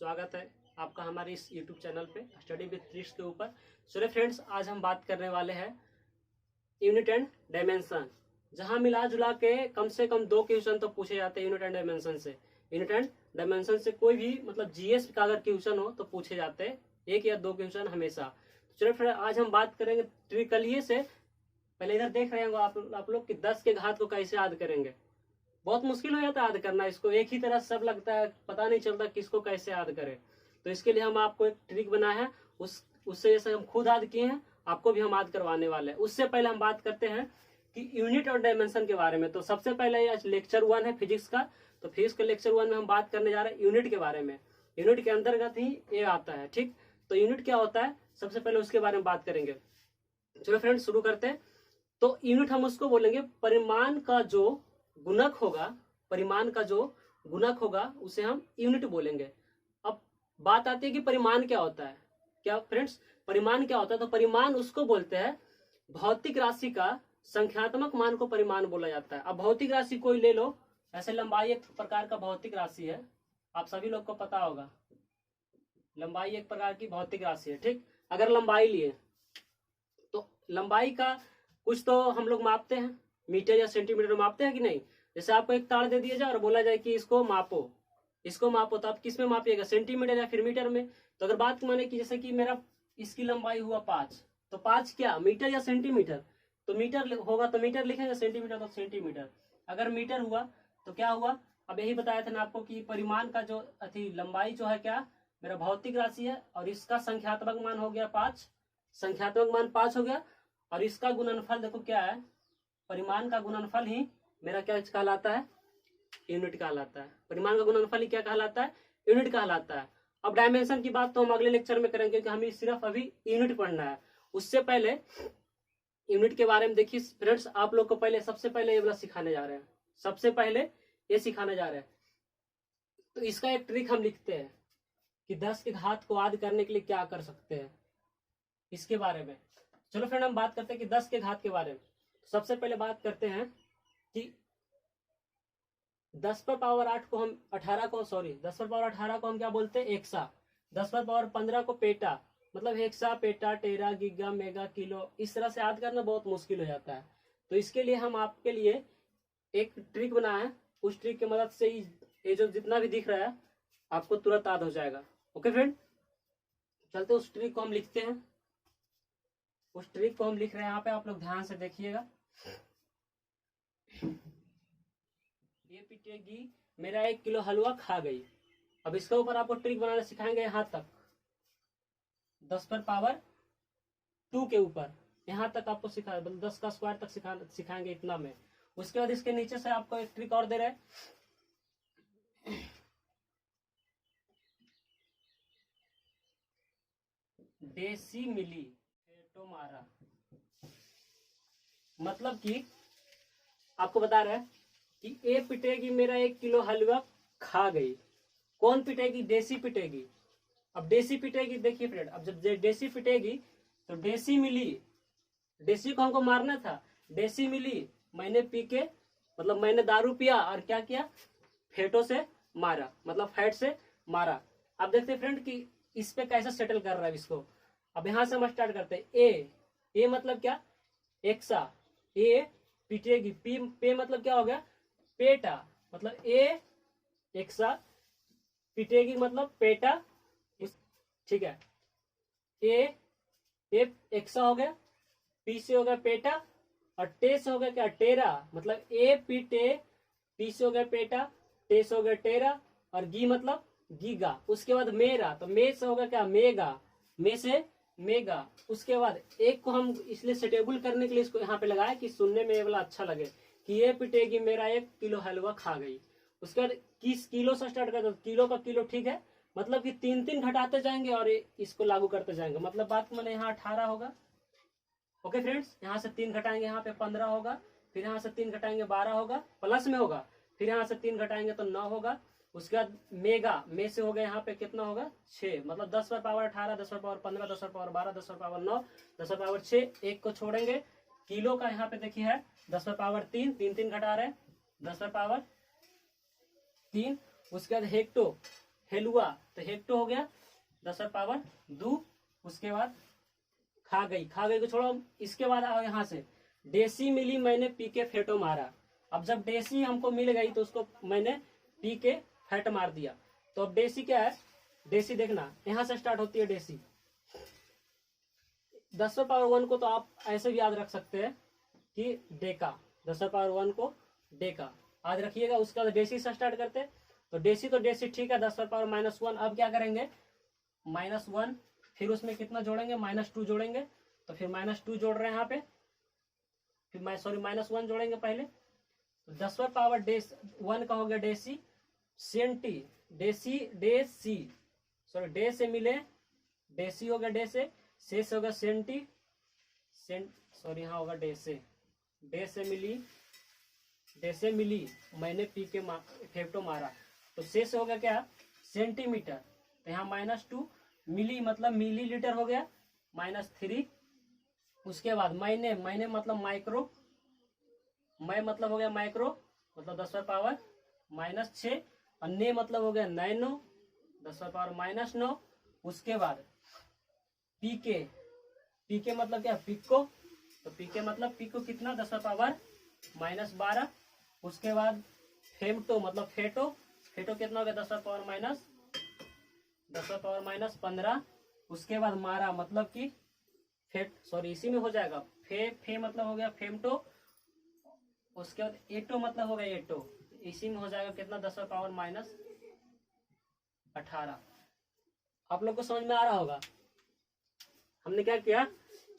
स्वागत है आपका हमारे इस YouTube चैनल पे स्टडी विद ट्रिक्स के ऊपर। चलिए फ्रेंड्स, आज हम बात करने वाले हैं यूनिट एंड डायमेंशन, जहां मिला जुला के कम से कम 2 क्वेश्चन तो पूछे जाते हैं यूनिट एंड डायमेंशन से। यूनिट एंड डायमेंशन से कोई भी मतलब जीएस का अगर क्वेश्चन हो तो पूछे जाते हैं 1 या 2 क्वेश्चन हमेशा। चलिए फ्रेंड, आज हम बात करेंगे ट्रिकलिए से। पहले इधर देख रहे होंगे आप लोग कि 10 के घात को कैसे याद करेंगे। बहुत मुश्किल हो जाता है याद करना इसको, एक ही तरह सब लगता है, पता नहीं चलता किसको कैसे याद करें। तो इसके लिए हम आपको एक ट्रिक बनाया है, उससे जैसे हम खुद याद किए हैं आपको भी हम याद करवाने वाले हैं। उससे पहले हम बात करते हैं कि यूनिट और डायमेंशन के बारे में। तो सबसे पहले आज लेक्चर 1 है फिजिक्स का। तो फिजिक्स के लेक्चर 1 में हम बात करने जा रहे हैं यूनिट के बारे में। यूनिट के अंतर्गत ही ये आता है, ठीक। तो यूनिट क्या होता है सबसे पहले उसके बारे में बात करेंगे। चलो फ्रेंड्स, शुरू करते हैं। तो यूनिट हम उसको बोलेंगे परिमाण का जो गुणक होगा, परिमाण का जो गुणक होगा उसे हम यूनिट बोलेंगे। अब बात आती है कि परिमाण क्या होता है। क्या फ्रेंड्स, परिमाण क्या होता है? तो परिमाण उसको बोलते हैं भौतिक राशि का संख्यात्मक मान को परिमाण बोला जाता है। अब भौतिक राशि कोई ले लो, ऐसे लंबाई एक प्रकार का भौतिक राशि है, आप सभी लोग को पता होगा। लंबाई एक प्रकार की भौतिक राशि है, ठीक। अगर लंबाई लिए तो लंबाई का कुछ तो हम लोग मापते हैं, मीटर या सेंटीमीटर मापते हैं कि नहीं। जैसे आपको एक तार दे दिया जाए और बोला जाए कि इसको मापो, इसको मापो, तो आप किस में मापिएगा, सेंटीमीटर या फिर मीटर में। तो अगर बात माने कि जैसे कि मेरा इसकी लंबाई हुआ 5, तो 5 क्या मीटर या सेंटीमीटर? तो मीटर होगा तो मीटर लिखेंगे, सेंटीमीटर तो सेंटीमीटर। अगर मीटर हुआ तो क्या हुआ, अब यही बताया था ना आपको कि परिमाण का जो लंबाई जो है क्या मेरा भौतिक राशि है, और इसका संख्यात्मक मान हो गया 5, संख्यात्मक मान 5 हो गया, और इसका गुणनफल देखो क्या है, परिमाण का गुणनफल ही मेरा क्या कहलाता है, यूनिट कहलाता है। परिमाण का गुणनफल ही क्या कहलाता है, यूनिट कहलाता है। अब डायमेंशन की बात तो हम अगले लेक्चर में करेंगे क्योंकि हमें सिर्फ अभी यूनिट पढ़ना है। उससे पहले यूनिट के बारे में देखिए फ्रेंड्स, आप लोग को पहले सबसे पहले ये वाला सिखाने जा रहे हैं, सबसे पहले ये सिखाने जा रहे हैं। तो इसका एक ट्रिक हम लिखते हैं कि 10 के घात को याद करने के लिए क्या कर सकते हैं, इसके बारे में। चलो फ्रेंड, हम बात करते हैं कि 10 के घात के बारे में। सबसे पहले बात करते हैं कि 10 पर पावर 8 को हम 18 को 10 पर पावर 18 को हम क्या बोलते हैं, एक्सा। 10 पर पावर 15 को पेटा, मतलब हेक्सा, पेटा, टेरा, गीगा, मेगा, किलो। इस तरह से याद करना बहुत मुश्किल हो जाता है। तो इसके लिए हम आपके लिए एक ट्रिक बनाए हैं, उस ट्रिक की मदद से ही ये जो जितना भी दिख रहा है आपको तुरंत याद हो जाएगा। ओके फ्रेंड, चलते उस ट्रिक को हम लिखते हैं। उस ट्रिक को हम लिख रहे हैं यहाँ पे, आप लोग ध्यान से देखिएगा। ये पिटेगी मेरा 1 किलो हलवा खा गई। अब इसके ऊपर आपको ट्रिक बनाना सिखाएंगे यहाँ तक, 10 पर पावर 2 के ऊपर, यहाँ तक आपको सिखा 10 का स्क्वायर तक सिखाएंगे इतना में। उसके बाद इसके नीचे से आपको एक ट्रिक और दे रहे हैं, डेसी मिली फेटोमारा, मतलब कि आपको बता रहे हैं कि ए पिटेगी मेरा 1 किलो हलवा खा गई। कौन पिटेगी, डेसी पिटेगी। अब डेसी पिटेगी, देखिए फ्रेंड, अब जब डेसी पिटेगी तो डेसी मिली, डेसी को हमको मारना था, डेसी मिली मैंने पी के, मतलब मैंने दारू पिया और क्या किया, फेटो से मारा, मतलब फैट से मारा। अब देखते हैं फ्रेंड कि इस पे कैसे सेटल कर रहा है इसको। अब यहां से हम स्टार्ट करते हैं। ए मतलब क्या, एक्सा, ए पिटेगी, पी पे मतलब क्या हो गया, पेटा, मतलब ए एक्सा, पिटेगी मतलब पेटा, ठीक है। ए एक्सा हो गया, पी से हो गया पेटा, और टे से हो गया क्या, टेरा, मतलब ए पीटे, पी से हो गया पेटा, टे से हो गया टेरा, और गी मतलब गीगा। उसके बाद मेरा, तो मे से होगा क्या, मेगा, मे से मेगा। उसके बाद एक को हम इसलिए सेटेबल करने के लिए इसको यहाँ पे लगाया कि सुनने में ये वाला अच्छा लगे कि ये पिटेगी मेरा 1 किलो हलवा खा गई। उसके बाद किस किलो से स्टार्ट करते, किलो का किलो, ठीक है, मतलब कि 3 घटाते जाएंगे और इसको लागू करते जाएंगे। मतलब बात मैंने यहाँ 18 होगा। ओके फ्रेंड्स, यहाँ से 3 घटाएंगे यहाँ पे 15 होगा, फिर यहाँ से 3 घटाएंगे 12 होगा, प्लस में होगा, फिर यहाँ से 3 घटाएंगे तो 9 होगा। उसके बाद मेगा, में से हो गया यहाँ पे कितना होगा, 6, मतलब 10 पर पावर 18, 10 पर पावर 15, 10 पर पावर 12, 10 पर पावर 9, 10 पर पावर 6, एक को छोड़ेंगे। किलो का यहाँ पे देखिए है 10 पर पावर 3, 3 घटा रहे हैं, 10 पर पावर 3। उसके बाद हेक्टो, हेलुआ तो हेक्टो हो गया 10^2। उसके बाद खा गई को छोड़ो। इसके बाद आओ यहाँ से डेसी मिली, मैंने पी के फेटो मारा। अब जब डेसी हमको मिल गई तो उसको मैंने पी के फैट मार दिया। तो अब डेसी क्या है, डेसी देखना यहाँ से स्टार्ट होती है डेसी। 10^1 को तो आप ऐसे भी याद रख सकते हैं कि डेका, 10^1 को डेका याद रखिएगा। उसके बाद डेसी से स्टार्ट करते हैं तो डेसी ठीक है 10^-1। अब क्या करेंगे -1, फिर उसमें कितना जोड़ेंगे -2 जोड़ेंगे। तो फिर -2 जोड़ रहे हैं यहाँ पे, फिर -1 जोड़ेंगे पहले। तो 10^1 का हो गया डेसी सेंटी, डे से मिले डेसी हो गया डे से हो गया सेंटी यहाँ होगा डे से मिली मैंने पी के फेफ्टो मारा। तो से हो गया क्या सेंटीमीटर। तो यहाँ -2 मिली मतलब मिलीलीटर हो गया -3। उसके बाद मैंने मतलब माइक्रो, मैं मतलब हो गया माइक्रो मतलब 10^-6 और ने मतलब हो गया नैनो 10^-9। उसके बाद पीके मतलब क्या पिको, तो पीके मतलब पिको कितना 10^-12। उसके बाद फेमटो मतलब फेटो कितना हो गया 10^-15। उसके बाद मारा मतलब कि इसी में हो जाएगा फे मतलब हो गया फेमटो। उसके बाद एटो मतलब हो गया एटो, इसी में हो जाएगा कितना 10^-18। आप लोग को समझ में आ रहा होगा। हमने क्या किया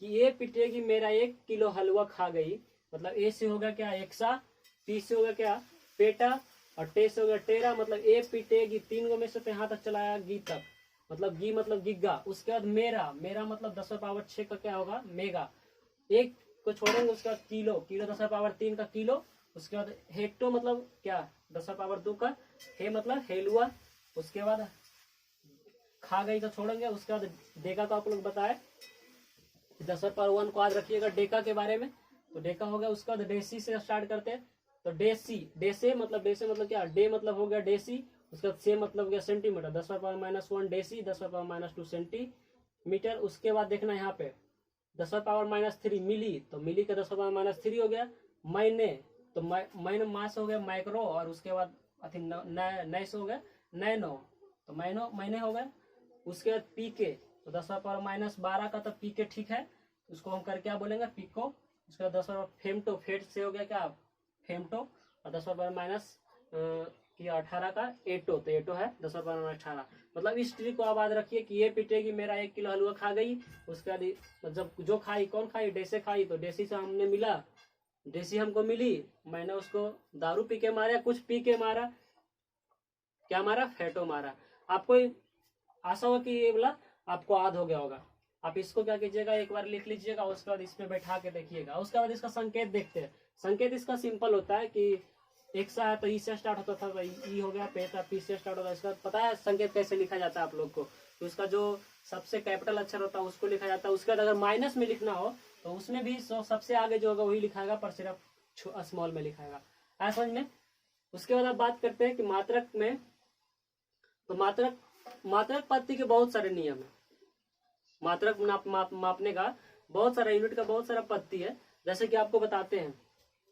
कि ए पिटेगी मेरा 1 किलो हलवा खा गई, मतलब ए से होगा क्या एक्सा, पी से होगा क्या पेटा और टे से होगा टेरा। मतलब ए पिटेगी 3 गो में से तो यहाँ तक चलाया गी तक, मतलब गी मतलब गिग्गा। उसके बाद मेरा मतलब 10^6 का क्या होगा मेगा, एक को छोड़ेंगे। उसके बाद किलो 10^3 का किलो। उसके बाद हेक्टो मतलब क्या 10^2 का, हे मतलब हेलुआ। उसके बाद खा गई का छोड़ेंगे। उसके बाद डेका तो आप लोग बताए 10^1 को याद रखिएगा डेका के बारे में। तो डेका हो गया। उसके बाद डेसी से स्टार्ट करते हैं। तो डेसे मतलब क्या डे मतलब हो गया डेसी। उसके बाद से मतलब हो गया सेंटीमीटर 10^-1 डेसी 10^-2 सेंटीमीटर। उसके बाद देखना यहाँ पे 10^-3 मिली, तो मिली का 10^-3 हो गया। मैंने मास हो गया माइक्रो और उसके बाद नैस हो गया नैनो, तो मैंने हो गया। उसके बाद पीके तो 10^-12 का तो पीके ठीक है, उसको हम कर क्या बोलेंगे पिको। उसके बाद 10^फेमटो फेट से हो गया क्या फेमटो और 10^-18 का एटो, तो एटो है 10^-18। मतलब इस ट्रिक को आप याद रखिए कि ये पिटेगी मेरा 1 किलो हलवा खा गई। उसके बाद जब जो खाई कौन खाई डेसे खाई, तो डेसी से हमने मिला, डेसी हमको मिली, मैंने उसको दारू पी के मारा, कुछ पी के मारा, क्या मारा फेटो मारा। आपको आशा हो कि ये वाला आपको याद हो गया होगा। आप इसको क्या कीजिएगा एक बार लिख लीजिएगा, उसके बाद इसमें बैठा के देखिएगा। उसके बाद इसका संकेत देखते हैं। संकेत इसका सिंपल होता है कि एक सा है तो ई से स्टार्ट होता था, ई हो गया, पे था पी से स्टार्ट होता है। इसका पता है संकेत कैसे लिखा जाता है आप लोग को, तो उसका जो सबसे कैपिटल अक्षर होता है उसको लिखा जाता है। उसके बाद अगर माइनस में लिखना हो तो उसमें भी सबसे आगे जो होगा वही लिखाएगा, पर सिर्फ स्मॉल में लिखाएगा। आया समझ में। उसके बाद आप बात करते हैं कि मात्रक में, तो मात्रक पद्धति के बहुत सारे नियम है। मात्रक मापने का बहुत सारा यूनिट का बहुत सारा पद्धति है, जैसे कि आपको बताते हैं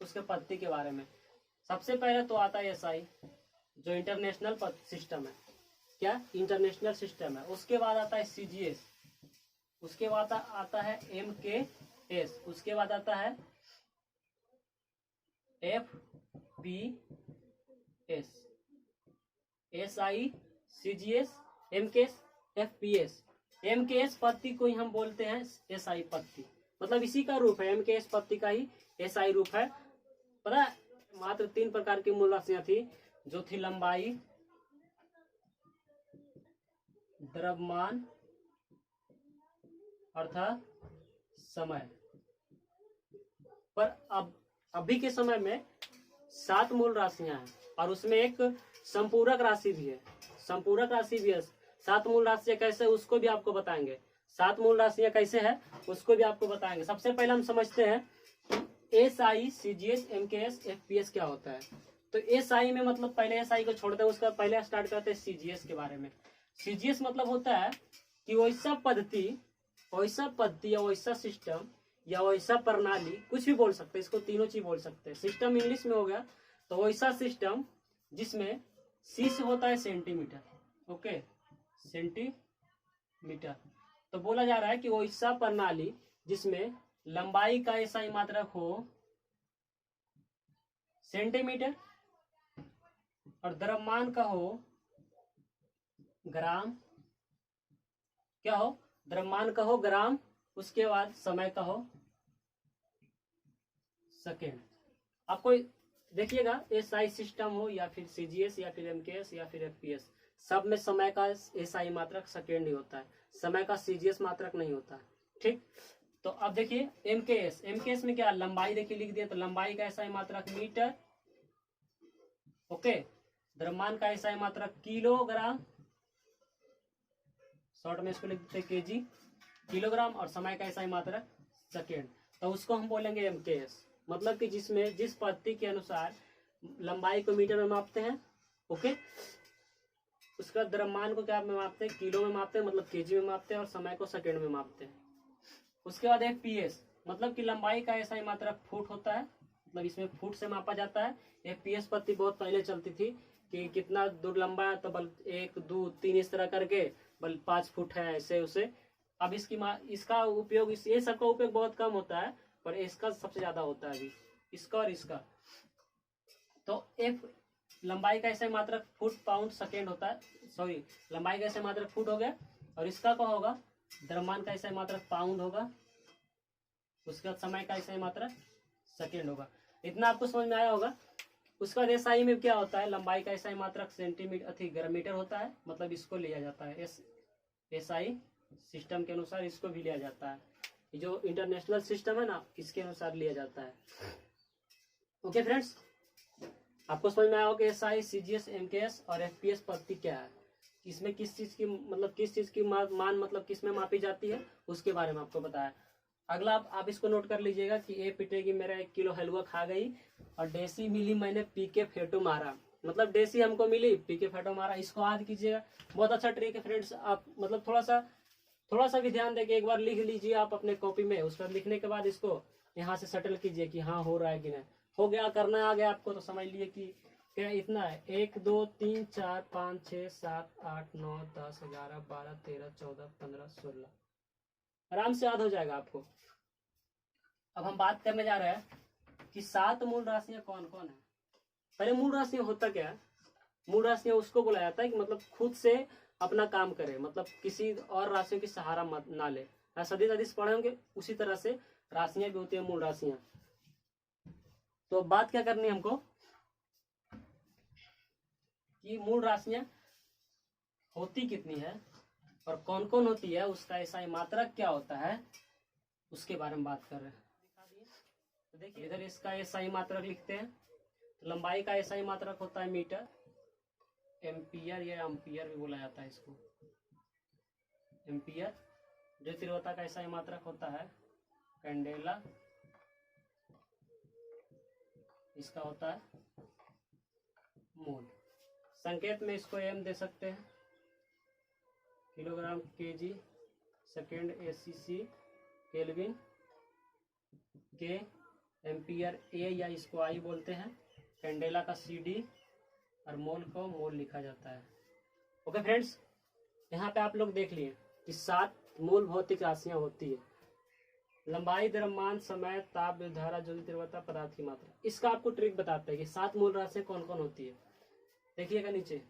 उसके पद्धति के बारे में। सबसे पहले तो आता है SI जो इंटरनेशनल सिस्टम है, क्या इंटरनेशनल सिस्टम है। उसके बाद आता है CGS, उसके बाद आता है MKS, उसके बाद आता है FPS, SI CGS MKS FPS। MKS पद्धति को ही हम बोलते हैं SI पद्धति, मतलब इसी का रूप है, MKS पद्धति का ही SI रूप है। पता है मात्र 3 प्रकार की मूल राशियां थी, जो थी लंबाई, द्रव्यमान अर्थात समय। पर अब अभी के समय में 7 मूल राशियां हैं और उसमें एक संपूरक राशि भी है। संपूरक राशि भी है। 7 मूल राशियां कैसे उसको भी आपको बताएंगे। 7 मूल राशियां कैसे है उसको भी आपको बताएंगे। सबसे पहले हम समझते हैं SI CGS MKS FPS क्या होता है। तो एसआई में मतलब पहले एसआई को छोड़ते हैं, उसका पहले स्टार्ट करते हैं सीजीएस के बारे में। सीजीएस मतलब होता है कि वैसा पद्धति या वैसा सिस्टम या वैसा प्रणाली, कुछ भी बोल सकते हैं इसको, तीनों चीज बोल सकते हैं। सिस्टम इंग्लिश में हो गया, तो वैसा सिस्टम जिसमें सी से होता है सेंटीमीटर, ओके, सेंटीमीटर। तो बोला जा रहा है कि वैसा प्रणाली जिसमें लंबाई का एसआई मात्रक हो सेंटीमीटर और द्रव्यमान का हो ग्राम, क्या हो, द्रव्यमान का हो ग्राम, उसके बाद समय का हो सेकेंड। आपको देखिएगा एसआई सिस्टम हो या फिर सीजीएस या फिर एमकेएस या फिर एफपीएस, सब में समय का एसआई मात्रक सेकेंड ही होता है, समय का सीजीएस मात्रक नहीं होता। ठीक, तो अब देखिए एमकेएस में क्या लंबाई देखिए लिख दिया, तो लंबाई का एसआई मात्रक मीटर, ओके, द्रव्यमान का एसआई मात्रक किलोग्राम, शॉर्ट में इसको लिख देते केजी, किलोग्राम, और समय का एसआई मात्रक सेकेंड। तो उसको हम बोलेंगे एमकेएस, मतलब कि जिसमें जिस पद्धति के अनुसार लंबाई को मीटर में मापते हैं, ओके, उसका द्रव्यमान को क्या में मापते हैं, किलो में मापते हैं, मतलब केजी में मापते हैं, और समय को सेकेंड में मापते हैं। उसके बाद एफपीएस, मतलब कि लंबाई का एसआई मात्रक फुट होता है, मतलब इसमें फुट से मापा जाता है। एफपीएस पद्धति बहुत पहले चलती थी कि कितना दूर लंबा है, तो बल 1 2 3 इस तरह करके बल 5 फुट है, ऐसे उसे। अब इसका उपयोग, ये सबका उपयोग बहुत कम होता है, पर इसका सबसे ज्यादा होता है अभी, इसका और इसका। तो एफ लंबाई का एसआई मात्रक फुट पाउंड सेकेंड होता है, सॉरी, लंबाई का एसआई मात्रक फुट हो गया, और इसका क्या होगा, द्रव्यमान का एसआई मात्रक पाउंड होगा, उसके बाद समय का एसआई मात्रक सेकेंड होगा। इतना आपको समझ में आया होगा। उसका बाद एसआई में क्या होता है, लंबाई का एसआई मात्रक सेंटीमीटर मीटर होता है, मतलब इसको लिया जाता है, एसआई सिस्टम के अनुसार इसको भी लिया जाता है, जो इंटरनेशनल सिस्टम है ना, इसके अनुसार लिया जाता है। ओके फ्रेंड्स, आपको समझ में आया होगा कि एसआई, सीजीएस, एमकेएस और एफपीएस पद्धति क्या है, इसमें किस चीज की मतलब किस चीज की मान मतलब किस में मापी जाती है, उसके बारे में आपको बताया। अगला आप इसको नोट कर लीजिएगा कि ए पिटेगी मेरा 1 किलो हलवा खा गई, और डेसी मिली मैंने पी के फेटो मारा, मतलब डेसी हमको मिली, पी के फेटो मारा, इसको याद कीजिएगा। बहुत अच्छा ट्रिक है फ्रेंड्स, आप मतलब थोड़ा सा भी ध्यान देके एक बार लिख लीजिए आप अपने कॉपी में। उसके बाद लिखने के बाद इसको यहाँ से सेटल कीजिए कि हाँ हो रहा है कि नहीं हो गया, करना आ गया आपको, तो समझ लिए कि क्या इतना है, 1 2 3 4 5 6 7 8 9 10 11 12 13 14 15 16, आराम से याद हो जाएगा आपको। अब हम बात करने जा रहे हैं कि 7 मूल राशियां कौन कौन है। पहले मूल राशियां होता क्या है, मूल राशियां उसको बोला जाता है कि मतलब खुद से अपना काम करे, मतलब किसी और राशियों की सहारा मत ना ले। सदी सदी पढ़े होंगे, उसी तरह से राशियां भी होती है मूल राशियां। तो बात क्या करनी है हमको कि मूल राशियां होती कितनी है और कौन कौन होती है, उसका एसआई मात्रक क्या होता है, उसके बारे में बात कर रहे हैं। तो देखिए इधर इसका एसआई मात्रक लिखते हैं। लंबाई का एसआई मात्रक होता है मीटर, एम्पियर या एम्पियर भी बोला जाता है इसको, एम्पियर। जो तीव्रता का एसआई मात्रक होता है कैंडेला, इसका होता है मोल। संकेत में इसको एम दे सकते हैं, kilogram, KG, second, ACC, kelvin, के, एम्पियर ए या इसको आई बोलते हैं, कैंडेला का सीडी, और मोल को मोल लिखा जाता है। ओके फ्रेंड्स, यहाँ पे आप लोग देख लिए कि 7 मूल भौतिक राशियां होती है। लंबाई, द्रव्यमान, समय, ताप, विद्युतधारा, ज्योति तीव्रता, पदार्थ की मात्रा। इसका आपको ट्रिक बताते हैं कि 7 मूल राशियां कौन कौन होती है। देखिएगा नीचे,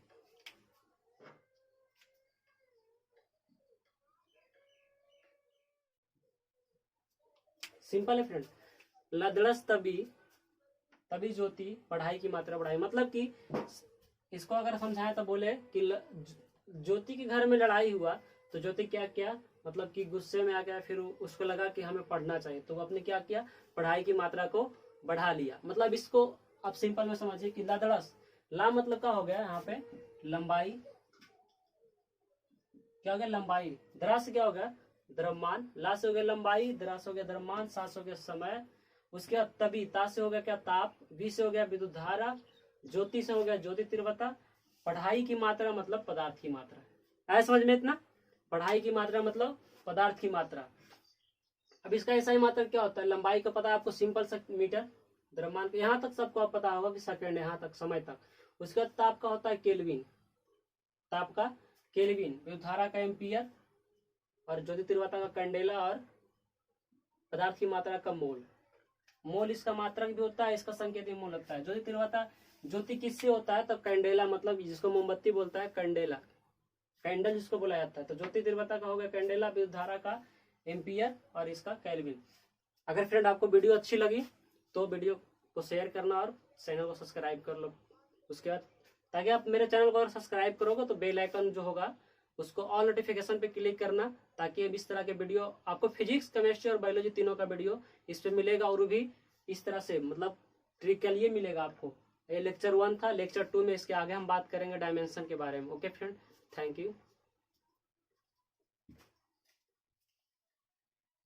सिंपल है फ्रेंड, लदड़स तभी ज्योति पढ़ाई की मात्रा बढ़ाई। मतलब कि इसको अगर समझाए तो बोले कि ज्योति के घर में लड़ाई हुआ तो ज्योति क्या किया, मतलब कि गुस्से में आ गया, फिर उसको लगा कि हमें पढ़ना चाहिए, तो वो आपने क्या किया, पढ़ाई की मात्रा को बढ़ा लिया। मतलब इसको आप सिंपल में समझिए कि लदड़स, ला मतलब क्या हो गया यहाँ पे लंबाई, क्या हो गया लंबाई, द्रस क्या हो गया द्रव्यमान, ला से हो गया लंबाई, द्रस हो गया द्रव्यमान, सा से हो गया समय, उसके बाद तभी, ता से हो गया क्या ताप, वी से हो गया विद्युत धारा, ज्योति से हो गया ज्योति तीव्रता, पढ़ाई की मात्रा मतलब पदार्थ की मात्रा। है समझ में इतना? पढ़ाई की मात्रा मतलब पदार्थ की मात्रा। अब इसका ऐसा ही मात्रा क्या होता है? लंबाई का पता है आपको, सिंपल सा मीटर, द्रव्यमान का यहाँ तक सबको आप पता होगा कि सेकंड, यहाँ तक समय तक। उसके बाद ताप का होता है केल्विन, ताप का केल्विन, विद्युत धारा का एम्पियर, और ज्योति तीव्रता का कैंडेला, और पदार्थ की मात्रा का मोल। मोल इसका मात्रक भी होता है, इसका संकेत भी मोल लगता है। ज्योति तीव्रता, ज्योति किससे होता है? तो कैंडेला, मतलब जिसको मोमबत्ती बोलता है, कैंडेला, कैंडल जिसको बोला जाता है। तो ज्योति तीव्रता का हो गया कैंडेला, विद्युत धारा का एम्पियर, और इसका केल्विन। अगर फ्रेंड आपको वीडियो अच्छी लगी तो वीडियो को शेयर करना और चैनल को सब्सक्राइब कर लो। उसके बाद ताकि आप मेरे चैनल को अगर सब्सक्राइब करोगे तो बेल आइकन जो होगा उसको ऑल नोटिफिकेशन पे क्लिक करना, ताकि अब इस तरह के वीडियो आपको फिजिक्स, केमिस्ट्री और बायोलॉजी तीनों का वीडियो इस पे मिलेगा, और भी इस तरह से मतलब ट्रिकल मिलेगा आपको। ये लेक्चर 1 था। लेक्चर 2 में इसके आगे हम बात करेंगे डायमेंशन के बारे में। Okay friend, thank you.